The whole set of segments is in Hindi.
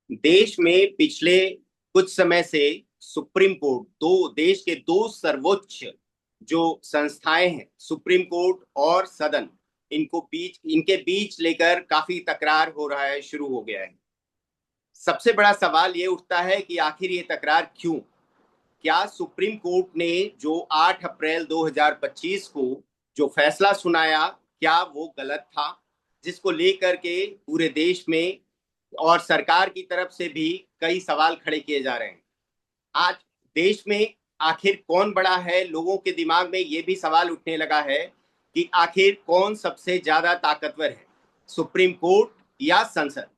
देश में पिछले कुछ समय से सुप्रीम कोर्ट, दो देश के दो सर्वोच्च जो संस्थाएं हैं, सुप्रीम कोर्ट और सदन, इनके बीच लेकर काफी तकरार हो रहा है, शुरू हो गया है। सबसे बड़ा सवाल ये उठता है कि आखिर ये तकरार क्यों? क्या सुप्रीम कोर्ट ने जो 8 अप्रैल 2025 को जो फैसला सुनाया, क्या वो गलत था? जिसको लेकर के पूरे देश में और सरकार की तरफ से भी कई सवाल खड़े किए जा रहे हैं। आज देश में आखिर कौन बड़ा है, लोगों के दिमाग में ये भी सवाल उठने लगा है कि आखिर कौन सबसे ज्यादा ताकतवर है, सुप्रीम कोर्ट या संसद?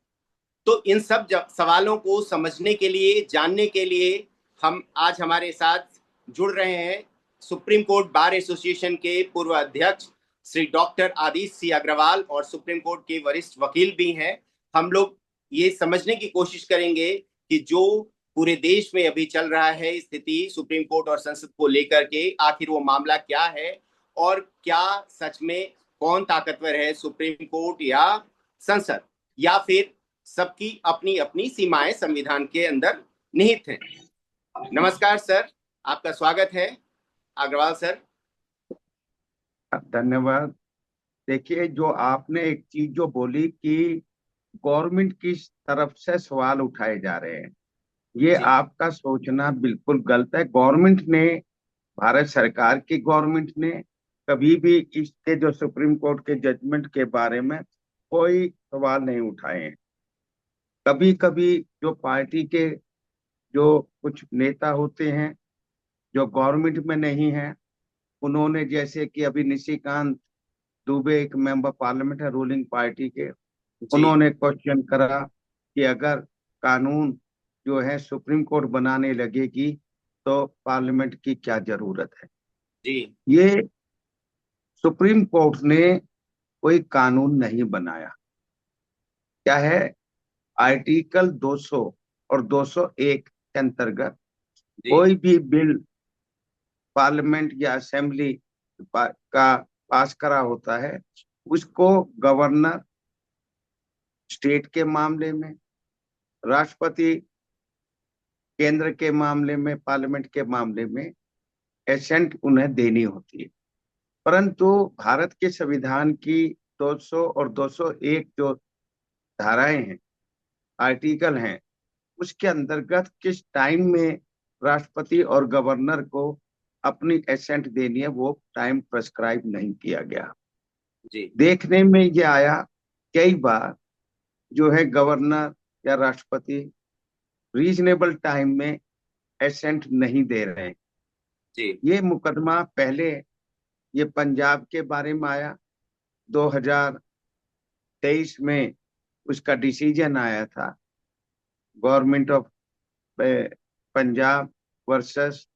तो इन सब सवालों को समझने के लिए, जानने के लिए हम आज हमारे साथ जुड़ रहे हैं सुप्रीम कोर्ट बार एसोसिएशन के पूर्व अध्यक्ष श्री डॉक्टर आदित्य सी अग्रवाल, और सुप्रीम कोर्ट के वरिष्ठ वकील भी हैं। हम लोग ये समझने की कोशिश करेंगे कि जो पूरे देश में अभी चल रहा है स्थिति सुप्रीम कोर्ट और संसद को लेकर के, आखिर वो मामला क्या है, और क्या सच में कौन ताकतवर है, सुप्रीम कोर्ट या संसद, या फिर सबकी अपनी अपनी सीमाएं संविधान के अंदर निहित हैं। नमस्कार सर, आपका स्वागत है अग्रवाल सर। धन्यवाद। देखिए, जो आपने एक चीज जो बोली कि गवर्नमेंट की तरफ से सवाल उठाए जा रहे हैं, ये जी आपका सोचना बिल्कुल गलत है। गवर्नमेंट ने, भारत सरकार की गवर्नमेंट ने कभी भी इसके जो सुप्रीम कोर्ट के जजमेंट के बारे में कोई सवाल नहीं उठाए हैं। कभी कभी जो पार्टी के जो कुछ नेता होते हैं जो गवर्नमेंट में नहीं है, उन्होंने, जैसे कि अभी निशिकांत दुबे एक मेंबर पार्लियामेंट है रूलिंग पार्टी के, जी उन्होंने क्वेश्चन करा कि अगर कानून जो है सुप्रीम कोर्ट बनाने लगेगी तो पार्लियामेंट की क्या जरूरत है। जी ये सुप्रीम कोर्ट ने कोई कानून नहीं बनाया। क्या है, आर्टिकल 200 और 201 के अंतर्गत जी कोई भी बिल पार्लियामेंट या असेंबली का पास करा होता है, उसको गवर्नर स्टेट के मामले में, राष्ट्रपति केंद्र के मामले में, पार्लियामेंट के मामले में एसेंट उन्हें देनी होती है। परंतु भारत के संविधान की 200 और 201 जो धाराएं हैं, आर्टिकल हैं, उसके अंतर्गत किस टाइम में राष्ट्रपति और गवर्नर को अपनी एसेंट देनी है, वो टाइम प्रेस्क्राइब नहीं किया गया। जी देखने में ये आया कई बार जो है गवर्नर या राष्ट्रपति रीजनेबल टाइम में एसेंट नहीं दे रहे हैं। जी ये मुकदमा पहले ये पंजाब के बारे में आया, 2023 में उसका डिसीजन आया था, government of Punjab versus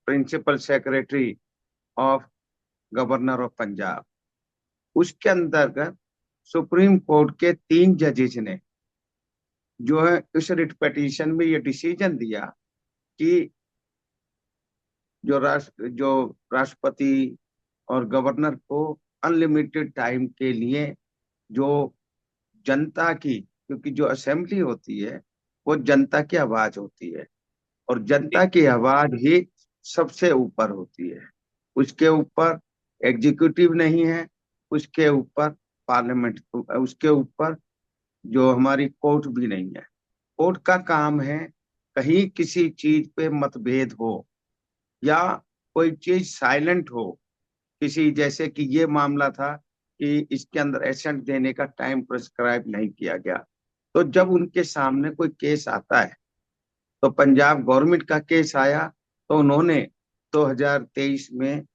principal secretary of governor of Punjab. उसके अंतर्गत सुप्रीम कोर्ट के 3 जजेस ने जो है उस रिट पिटीशन में ये डिसीजन दिया कि जो राष्ट्रपति और गवर्नर को अनलिमिटेड टाइम के लिए जो जनता की, क्योंकि जो असेंबली होती है वो जनता की आवाज होती है और जनता जी की आवाज ही सबसे ऊपर होती है। उसके ऊपर एग्जीक्यूटिव नहीं है, उसके ऊपर पार्लियामेंट, उसके ऊपर जो हमारी कोर्ट भी नहीं है। कोर्ट का काम है कहीं किसी चीज पे मतभेद हो या कोई चीज साइलेंट हो, किसी, जैसे कि ये मामला था कि इसके अंदर एसेंट देने का टाइम प्रिस्क्राइब नहीं किया गया, तो जी जब उनके सामने कोई केस आता है, तो पंजाब गवर्नमेंट का केस आया, तो उन्होंने 2023 में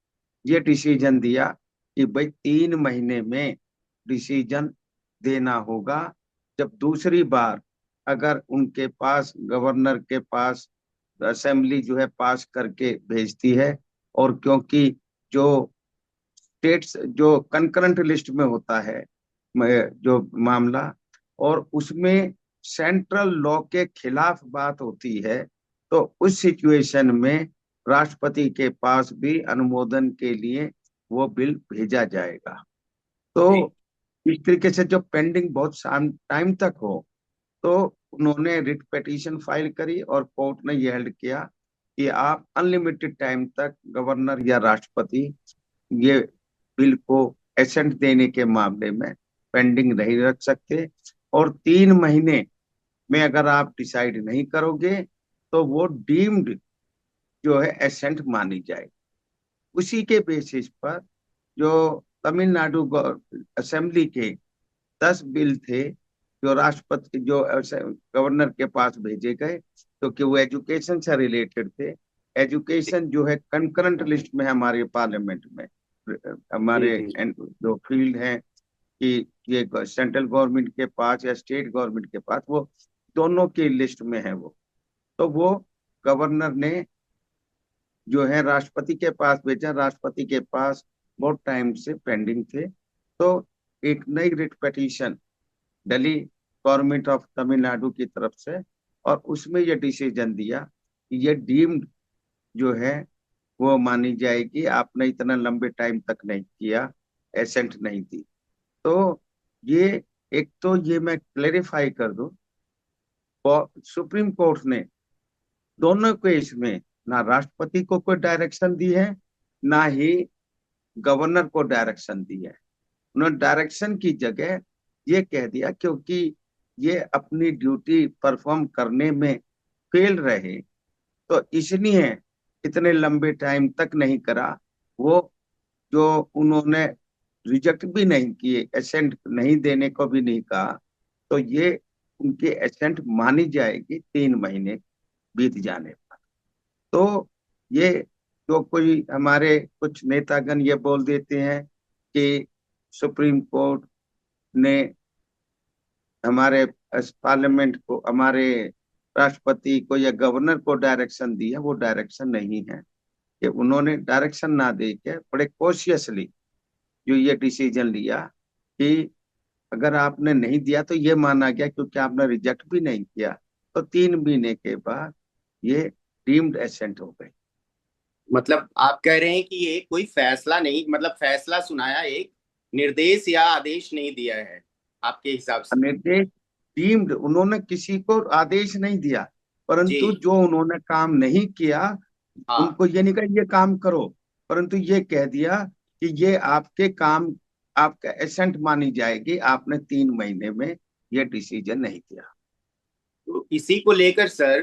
ये डिसीजन दिया कि भाई 3 महीने में डिसीजन देना होगा। जब दूसरी बार अगर उनके पास, गवर्नर के पास, असेंबली जो है पास करके भेजती है, और क्योंकि जो स्टेट्स जो कंकरेंट लिस्ट में होता है जो मामला, और उसमें सेंट्रल लॉ के खिलाफ बात होती है, तो उस सिचुएशन में राष्ट्रपति के पास भी अनुमोदन के लिए वो बिल भेजा जाएगा। तो जी इस तरीके से जो पेंडिंग बहुत टाइम तक हो, तो उन्होंने रिट पिटीशन फाइल करी और कोर्ट ने यह हेल्ड किया कि आप अनलिमिटेड टाइम तक गवर्नर या राष्ट्रपति ये बिल को एसेंट देने के मामले में पेंडिंग नहीं रख सकते, और 3 महीने में अगर आप डिसाइड नहीं करोगे तो वो डीम्ड जो है एसेंट मानी जाएगी। उसी के बेसिस पर जो तमिलनाडु असेंबली के 10 बिल थे जो राष्ट्रपति जो गवर्नर के पास भेजे गए, क्योंकि वो एजुकेशन से रिलेटेड थे। एजुकेशन जो है कंकरेंट लिस्ट में है हमारे पार्लियामेंट में, जी हमारे जी जो फील्ड है कि ये सेंट्रल गवर्नमेंट के पास या स्टेट गवर्नमेंट के पास, वो दोनों की लिस्ट में है वो। तो वो गवर्नर ने जो है राष्ट्रपति के पास भेजा, राष्ट्रपति के पास बहुत टाइम से पेंडिंग थे। तो एक नई writ petition Delhi government of Tamil Nadu की तरफ से, और उसमें ये डिसीजन दिया कि ये डीम्ड जो है वो मानी जाएगी, आपने इतना लंबे टाइम तक नहीं किया, एसेंट नहीं दी। तो ये एक तो ये मैं क्लेरिफाई कर दूं, सुप्रीम कोर्ट ने दोनों केस में ना राष्ट्रपति को कोई डायरेक्शन दी है, ना ही गवर्नर को डायरेक्शन दी है। उन्होंने डायरेक्शन की जगह ये कह दिया क्योंकि ये अपनी ड्यूटी परफॉर्म करने में फेल रहे, तो इसलिए इतने लंबे टाइम तक नहीं करा। वो जो उन्होंने रिजेक्ट भी नहीं किए, एसेंट नहीं देने को भी नहीं कहा, तो ये उनकी एसेंट मानी जाएगी 3 महीने बीत जाने पर। तो ये जो कोई हमारे कुछ नेतागण ये बोल देते हैं कि सुप्रीम कोर्ट ने हमारे पार्लियामेंट को, हमारे राष्ट्रपति को या गवर्नर को डायरेक्शन दी है, वो डायरेक्शन नहीं है। कि उन्होंने डायरेक्शन ना दे के बड़े कॉशियसली जो ये डिसीजन लिया कि अगर आपने नहीं दिया तो ये माना गया, क्योंकि आपने रिजेक्ट भी नहीं किया, तो 3 महीने के बाद ये डीम्ड एसेंट हो गई। मतलब आप कह रहे हैं कि ये कोई फैसला नहीं, मतलब फैसला सुनाया, एक निर्देश या आदेश नहीं दिया है आपके हिसाब से? निर्देश डीम्ड, उन्होंने किसी को आदेश नहीं दिया, परंतु जी। जो उन्होंने काम नहीं किया हाँ। उनको ये नहीं कहा ये काम करो, परंतु ये कह दिया कि ये आपके काम, आपका एसेंट मानी जाएगी, आपने 3 महीने में ये डिसीजन नहीं किया। तो इसी को लेकर सर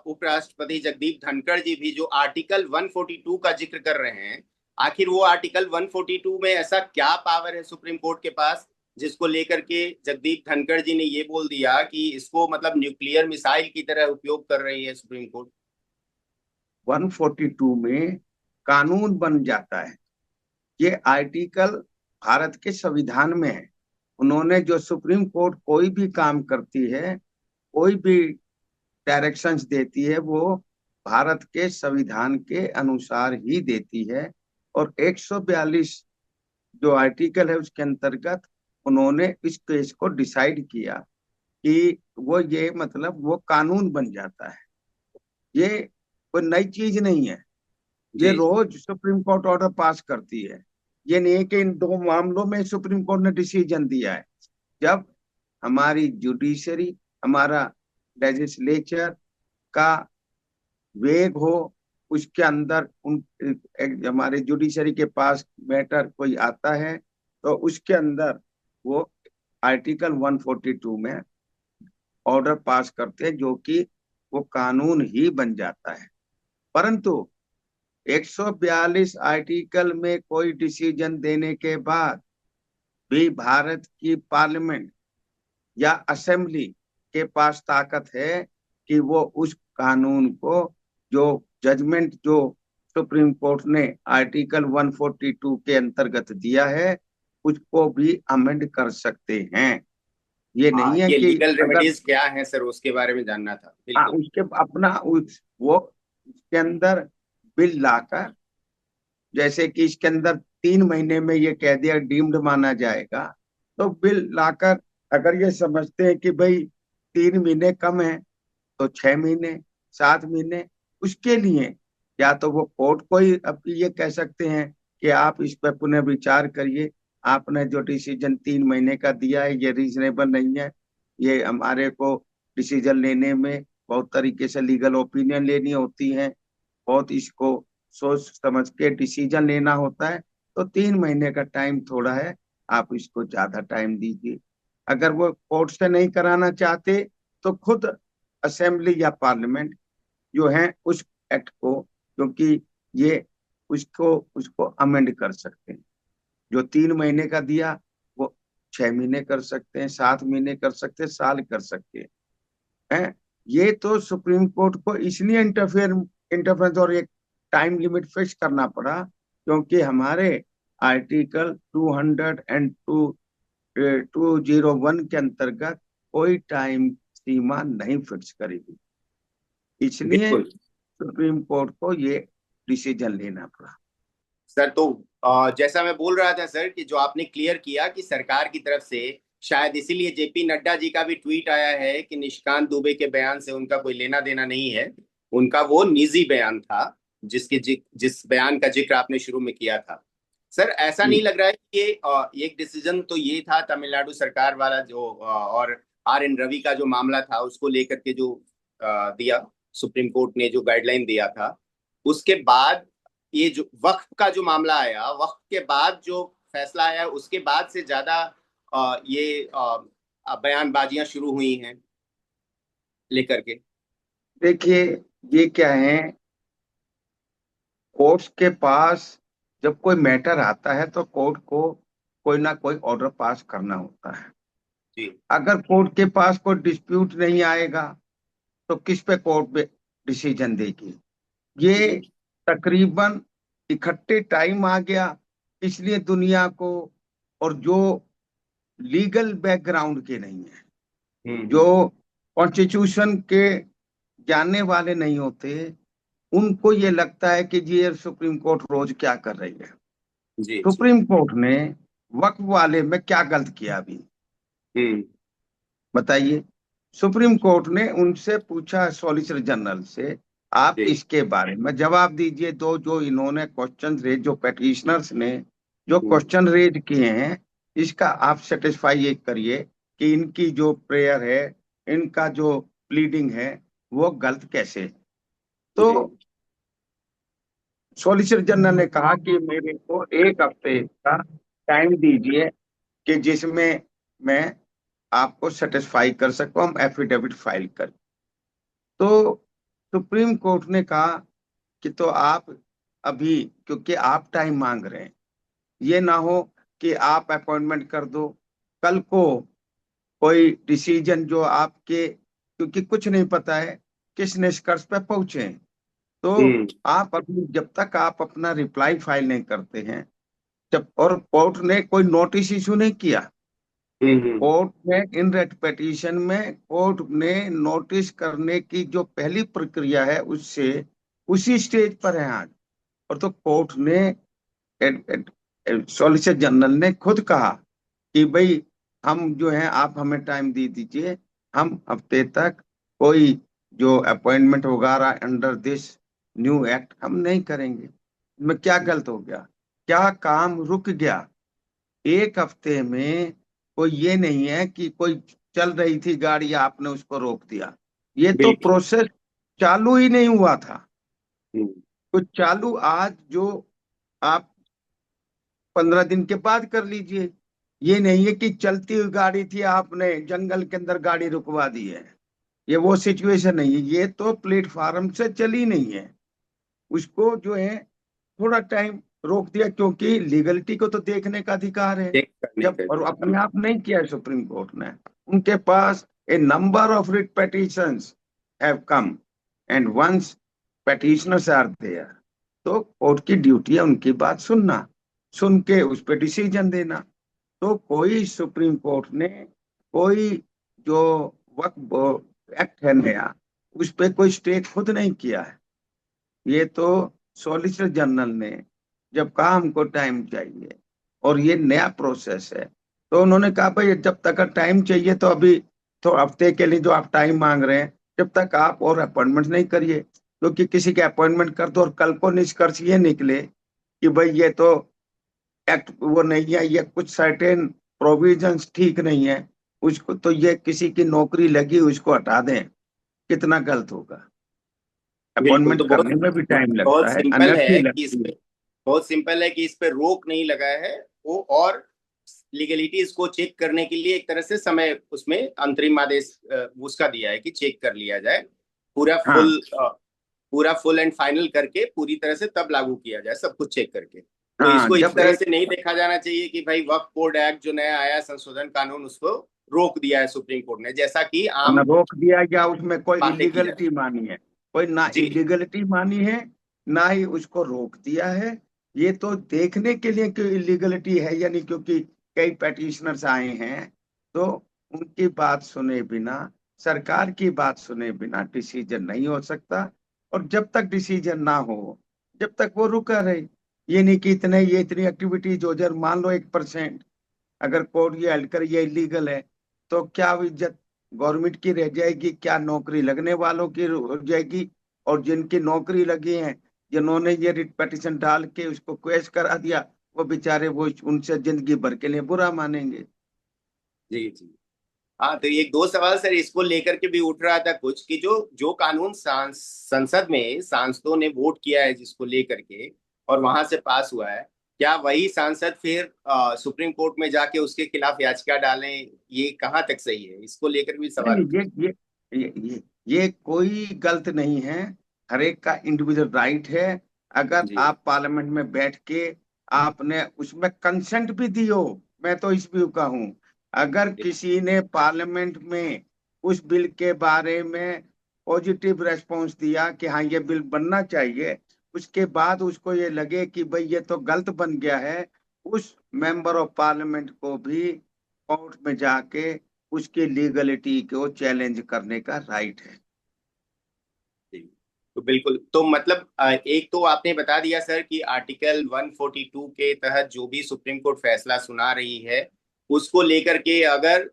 उपराष्ट्रपति जगदीप धनखड़ जी भी जो आर्टिकल 142 का जिक्र कर रहे हैं, आखिर वो आर्टिकल 142 में ऐसा क्या पावर है सुप्रीम कोर्ट के पास जिसको लेकर के जगदीप धनखड़ जी ने ये बोल दिया कि इसको मतलब न्यूक्लियर मिसाइल की तरह उपयोग कर रही है सुप्रीम कोर्ट? 142 में कानून बन जाता है। ये आर्टिकल भारत के संविधान में है। उन्होंने जो सुप्रीम कोर्ट कोई भी काम करती है, कोई भी डायरेक्शंस देती है, वो भारत के संविधान के अनुसार ही देती है। और 142 जो आर्टिकल है उसके अंतर्गत उन्होंने इस केस को डिसाइड किया कि वो ये मतलब वो कानून बन जाता है। ये कोई नई चीज नहीं है, ये जी। रोज सुप्रीम कोर्ट ऑर्डर पास करती है। ये नहीं है कि इन 2 मामलों में सुप्रीम कोर्ट ने डिसीजन दिया है। जब हमारी जुडिशरी, हमारा लेजिस्लेचर का वेग हो, उसके अंदर हमारे जुडिशरी के पास मैटर कोई आता है, तो उसके अंदर वो आर्टिकल 142 में ऑर्डर पास करते हैं, जो कि वो कानून ही बन जाता है। परंतु 142 आर्टिकल में कोई डिसीजन देने के बाद भी भारत की पार्लियामेंट या असेंबली के पास ताकत है कि वो उस कानून को, जो जजमेंट जो सुप्रीम कोर्ट ने आर्टिकल 142 के अंतर्गत दिया है, उसको भी अमेंड कर सकते हैं। ये हाँ, नहीं है ये कि लीगल अगर रेमेडीज क्या है सर, उसके बारे में जानना था, बिल्कुल। उसके अपना वो उसके अंदर बिल लाकर, जैसे कि इसके अंदर 3 महीने में ये कह दिया डीम्ड माना जाएगा, तो बिल लाकर अगर ये समझते हैं कि भाई 3 महीने कम है, तो 6 महीने, 7 महीने, उसके लिए या तो वो कोर्ट को ही अब ये कह सकते हैं कि आप इस पर पुनः विचार करिए, आपने जो डिसीजन 3 महीने का दिया है ये रीजनेबल नहीं है, ये हमारे को डिसीजन लेने में बहुत तरीके से लीगल ओपिनियन लेनी होती है, बहुत इसको सोच समझ के डिसीजन लेना होता है। तो 3 महीने का टाइम थोड़ा है, आप इसको ज्यादा टाइम दीजिए। अगर वो कोर्ट से नहीं कराना चाहते तो खुद असेंबली या पार्लियामेंट जो है उस एक्ट को, क्योंकि ये उसको उसको अमेंड कर सकते हैं। जो 3 महीने का दिया वो 6 महीने कर सकते हैं, 7 महीने कर सकते हैं, साल कर सकते हैं। ये तो सुप्रीम कोर्ट को इसलिए इंटरफेरेंस और एक टाइम लिमिट फिक्स करना पड़ा, क्योंकि हमारे आर्टिकल 202 201 के अंतर्गत कोई टाइम सीमा नहीं फिक्स करेगी, इसलिए बिल्कुल सुप्रीम कोर्ट को ये डिसीजन लेना पड़ा। सर। तो जैसा मैं बोल रहा था सर कि जो आपने क्लियर किया कि सरकार की तरफ से शायद इसीलिए जेपी नड्डा जी का भी ट्वीट आया है कि निशिकांत दुबे के बयान से उनका कोई लेना देना नहीं है, उनका वो निजी बयान था जिस बयान का जिक्र आपने शुरू में किया था। सर ऐसा नहीं लग रहा है कि ये एक डिसीजन तो ये था तमिलनाडु सरकार वाला जो और आर एन रवि का जो मामला था उसको लेकर के जो दिया सुप्रीम कोर्ट ने जो गाइडलाइन दिया था, उसके बाद ये जो वक्फ का जो मामला आया, वक्फ के बाद जो फैसला आया उसके बाद से ज्यादा ये बयानबाजियां शुरू हुई हैं लेकर के। देखिए, ये क्या है, कोर्ट्स के पास जब कोई मैटर आता है तो कोर्ट को कोई ना कोई ऑर्डर पास करना होता है। जी अगर कोर्ट के पास कोई डिस्प्यूट नहीं आएगा तो किस पे कोर्ट पे डिसीजन देगी। ये जी। तकरीबन इकट्ठे टाइम आ गया, इसलिए दुनिया को, और जो लीगल बैकग्राउंड के नहीं है, जो हम्म। कॉन्स्टिट्यूशन के जानने वाले नहीं होते, उनको ये लगता है कि जी ये सुप्रीम कोर्ट रोज क्या कर रही है। जी जी। सुप्रीम कोर्ट ने वक्फ वाले में क्या गलत किया अभी, हम्म। बताइए। सुप्रीम कोर्ट ने उनसे पूछा, सॉलिसिटर जनरल से, आप जी। इसके बारे में जवाब दीजिए। दो जो इन्होंने क्वेश्चन रेज, जो पेटिशनर्स ने जो हम्म। क्वेश्चन रेज किए हैं, इसका आप सेटिस्फाई ये करिए कि इनकी जो प्रेयर है, इनका जो प्लीडिंग है, वो गलत कैसे है। तो जी। सॉलिसिटर जनरल ने कहा कि मेरे को 1 हफ्ते का टाइम दीजिए कि जिसमें मैं आपको सेटिस्फाई कर सकूं, हम एफिडेविट फाइल कर। तो सुप्रीम कोर्ट ने कहा कि तो आप अभी, क्योंकि आप टाइम मांग रहे हैं, ये ना हो कि आप अपॉइंटमेंट कर दो, कल को कोई डिसीजन जो आपके, क्योंकि कुछ नहीं पता है किस निष्कर्ष पे पहुंचे हैं। तो हम्म। आप अभी, जब तक आप अपना रिप्लाई फाइल नहीं करते हैं, जब, और कोर्ट ने कोई नोटिस इशू नहीं किया, हम्म। कोर्ट में इन रेट पिटीशन में कोर्ट ने नोटिस करने की जो पहली प्रक्रिया है उससे उसी स्टेज पर है आज। और तो कोर्ट ने, सॉलिसिटर जनरल ने खुद कहा कि भाई हम जो है, आप हमें टाइम दे दीजिए, हम हफ्ते तक कोई जो अपॉइंटमेंट होगा अंडर दिस न्यू एक्ट हम नहीं करेंगे। इसमें क्या गलत हो गया, क्या काम रुक गया 1 हफ्ते में। कोई ये नहीं है कि कोई चल रही थी गाड़ी, आपने उसको रोक दिया। ये तो बिल्कुल। प्रोसेस चालू ही नहीं हुआ था। हम्म। तो चालू आज जो आप 15 दिन के बाद कर लीजिए। ये नहीं है कि चलती हुई गाड़ी थी, आपने जंगल के अंदर गाड़ी रुकवा दी है। ये वो सिचुएशन नहीं है, ये तो प्लेटफार्म से चली नहीं है, उसको जो है थोड़ा टाइम रोक दिया, क्योंकि लीगलिटी को तो देखने का अधिकार है। चेक करने जब, का और अधिकार। अपने आप नहीं किया है सुप्रीम कोर्ट ने, उनके पास a number of writ petitions have come and once petitioners are there, तो कोर्ट की ड्यूटी है उनकी बात सुनना, सुन के उस पर डिसीजन देना। तो कोई सुप्रीम कोर्ट ने कोई जो वक्फ एक्ट है नया, उस पे कोई स्टे खुद नहीं किया है। ये तो सॉलिसिटर जनरल ने जब कहा हमको टाइम चाहिए और ये नया प्रोसेस है, तो उन्होंने कहा भाई जब तक टाइम चाहिए तो अभी तो हफ्ते के लिए जो आप टाइम मांग रहे हैं, जब तक आप और अपॉइंटमेंट नहीं करिए, क्योंकि किसी के अपॉइंटमेंट कर दो और कल को निष्कर्ष ये निकले कि भाई ये तो एक्ट वो नहीं है, ये कुछ सर्टेन प्रोविजंस ठीक नहीं है, उसको तो ये किसी की नौकरी लगी उसको हटा दें, कितना गलत होगा। बिल्कुल। अपॉइंटमेंट तो बहुत करने में भी टाइम लगता बहुत है, सिंपल एनर्जी है कि इस लगती है। पे बहुत सिंपल है कि इस पे रोक नहीं लगा है वो, और लीगलिटीज को चेक करने के लिए एक तरह से समय उसमें अंतरिम आदेश उसका दिया है कि चेक कर लिया जाए, पूरा हाँ फुल एंड फाइनल करके पूरी तरह से तब लागू किया जाए, सब कुछ चेक करके। तो हाँ, इसको इस जब तरह एक से नहीं देखा जाना चाहिए कि भाई वक्फ बोर्ड एक्ट जो नया आया संशोधन कानून, उसको रोक दिया है सुप्रीम कोर्ट ने, जैसा कि न आम रोक दिया गया, उसमें कोई बातें की जा रही। इलीगलिटी मानी है, कोई ना जी इलीगलिटी मानी है, ना ही उसको रोक दिया है। ये तो देखने के लिए कि इलीगलिटी है या नहीं, क्योंकि कई पेटिशनर्स आए हैं, तो उनकी बात सुने बिना, सरकार की बात सुने बिना डिसीजन नहीं हो सकता। और जब तक डिसीजन ना हो, जब तक वो रुका रहे। ये नहीं कि इतने ये इतनी एक्टिविटीज हो जाए, मान लो 1%, अगर कोर्ट ये हल्ड कर ये इलीगल है, तो क्या इज्जत गवर्नमेंट की रह जाएगी, क्या नौकरी लगने वालों की हो जाएगी। और जिनकी नौकरी लगी है, जिन्होंने ये रिट पिटीशन डाल के उसको क्वेश करा दिया, वो बेचारे वो उनसे जिंदगी भर के लिए बुरा मानेंगे। जी जी। हाँ, तो एक दो सवाल सर इसको लेकर के भी उठ रहा था कुछ, कि जो जो कानून संसद में सांसदों ने वोट किया है जिसको लेकर के, और वहां से पास हुआ है, क्या वही सांसद फिर सुप्रीम कोर्ट में जाके उसके खिलाफ याचिका डालें? ये कहाँ तक सही है, इसको लेकर भी नहीं सवाल नहीं, उठ रहे ये कोई गलत नहीं है। हर एक का इंडिविजुअल राइट है। हैं। अगर जी आप पार्लियामेंट में बैठ के आपने उसमें कंसेंट भी दियो, मैं तो इस व्यू का हूं, अगर जी किसी ने पार्लियामेंट में उस बिल के बारे में पॉजिटिव रेस्पॉन्स दिया कि हाँ ये बिल बनना चाहिए, उसके बाद उसको ये लगे कि भाई ये तो गलत बन गया है, उस मेंबर ऑफ पार्लियामेंट को भी कोर्ट में जाके उसकी लीगलिटी को चैलेंज करने का राइट है। जी। तो बिल्कुल, तो मतलब एक तो आपने बता दिया सर कि आर्टिकल 142 के तहत जो भी सुप्रीम कोर्ट फैसला सुना रही है, उसको लेकर के अगर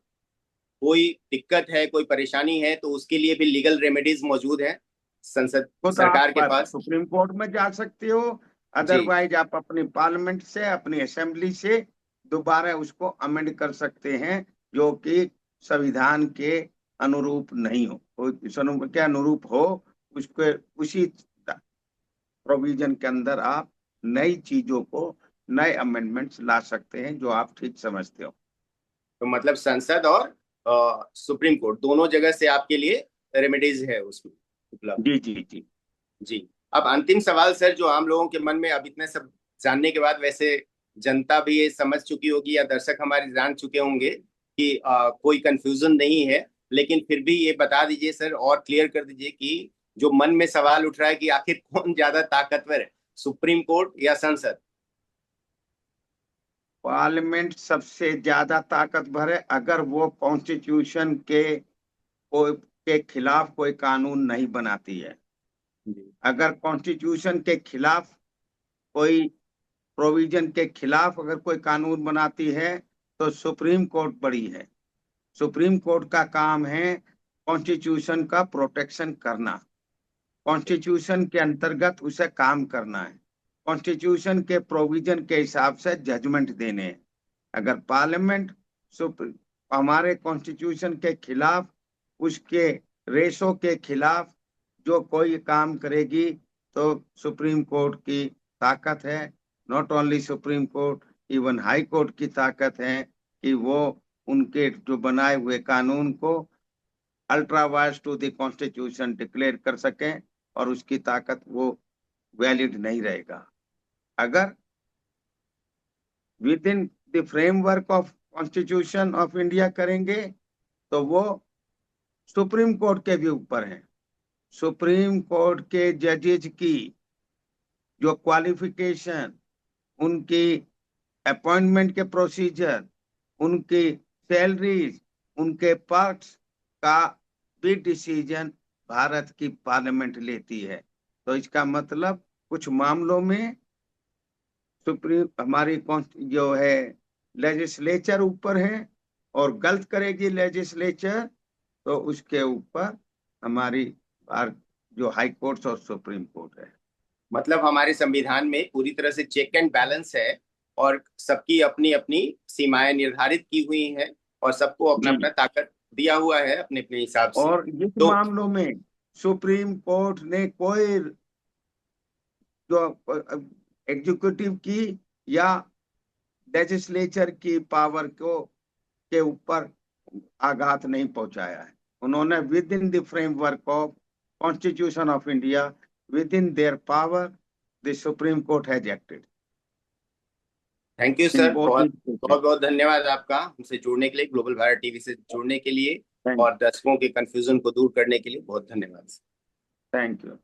कोई दिक्कत है, कोई परेशानी है, तो उसके लिए भी लीगल रेमेडीज मौजूद है संसद खुद सरकार के आप पास। सुप्रीम कोर्ट में जा सकते हो, जी अदरवाइज आप अपनी पार्लियामेंट से, अपनी असेंबली से दोबारा उसको अमेंड कर सकते हैं, जो कि संविधान के अनुरूप नहीं हो, के अनुरूप हो, उसके उसी प्रोविजन के अंदर आप नई चीजों को, नए अमेंडमेंट्स ला सकते हैं, जो आप ठीक समझते हो। तो मतलब संसद और सुप्रीम कोर्ट दोनों जगह से आपके लिए रेमेडीज है उसमें उपलब्ध। जी जी जी। जी। अब अंतिम सवाल सर, जो आम लोगों के मन में अब इतने सब जानने के बाद, वैसे जनता भी ये समझ चुकी होगी या दर्शक हमारे जान चुके होंगे कि कोई कंफ्यूजन नहीं है, लेकिन फिर भी ये बता दीजिए सर और क्लियर कर दीजिए कि जो मन में सवाल उठ रहा है कि आखिर कौन ज्यादा ताकतवर है, सुप्रीम कोर्ट या संसद? पार्लियामेंट सबसे ज्यादा ताकतवर है, अगर वो कॉन्स्टिट्यूशन के खिलाफ कोई कानून नहीं बनाती है। जी अगर कॉन्स्टिट्यूशन के खिलाफ कोई प्रोविजन के खिलाफ अगर कोई कानून बनाती है, तो सुप्रीम कोर्ट बड़ी है। सुप्रीम कोर्ट का काम है कॉन्स्टिट्यूशन का प्रोटेक्शन करना, कॉन्स्टिट्यूशन के अंतर्गत उसे काम करना है, कॉन्स्टिट्यूशन के प्रोविजन के हिसाब से जजमेंट देने हैं। अगर पार्लियामेंट हमारे कॉन्स्टिट्यूशन के खिलाफ, उसके रेशों के खिलाफ जो कोई काम करेगी, तो सुप्रीम कोर्ट की ताकत है, not only supreme court, even high court की ताकत है कि वो उनके जो बनाए हुए कानून को ultra vires to the constitution declare कर सकें, और उसकी ताकत वो वैलिड नहीं रहेगा। अगर with in the framework of constitution of India करेंगे, तो वो सुप्रीम कोर्ट के भी ऊपर है। सुप्रीम कोर्ट के जजेज की जो क्वालिफिकेशन, उनकी अपॉइंटमेंट के प्रोसीजर, उनकी सैलरीज, उनके पर्क्स का भी डिसीजन भारत की पार्लियामेंट लेती है। तो इसका मतलब कुछ मामलों में सुप्रीम हमारी जो है लेजिस्लेचर ऊपर है, और गलत करेगी लेजिस्लेचर, तो उसके ऊपर हमारी जो हाई कोर्ट और सुप्रीम कोर्ट है। मतलब हमारे संविधान में पूरी तरह से चेक एंड बैलेंस है, और सबकी अपनी अपनी सीमाएं निर्धारित की हुई हैं, और सबको अपना जी। अपना ताकत दिया हुआ है अपने अपने हिसाब से। और इस तो मामलों में सुप्रीम कोर्ट ने कोई जो एग्जीक्यूटिव की या लेजिस्लेचर की पावर को के ऊपर आघात नहीं पहुंचाया है। उन्होंने with in the framework of constitution of India, with in their power, the supreme court has acted thank you in sir, both बहुत केसेस। बहुत बहुत धन्यवाद आपका हमसे जुड़ने के लिए, ग्लोबल भारत टीवी से जुड़ने के लिए, थैंक और दर्शकों के कंफ्यूजन को दूर करने के लिए बहुत धन्यवाद। Thank you.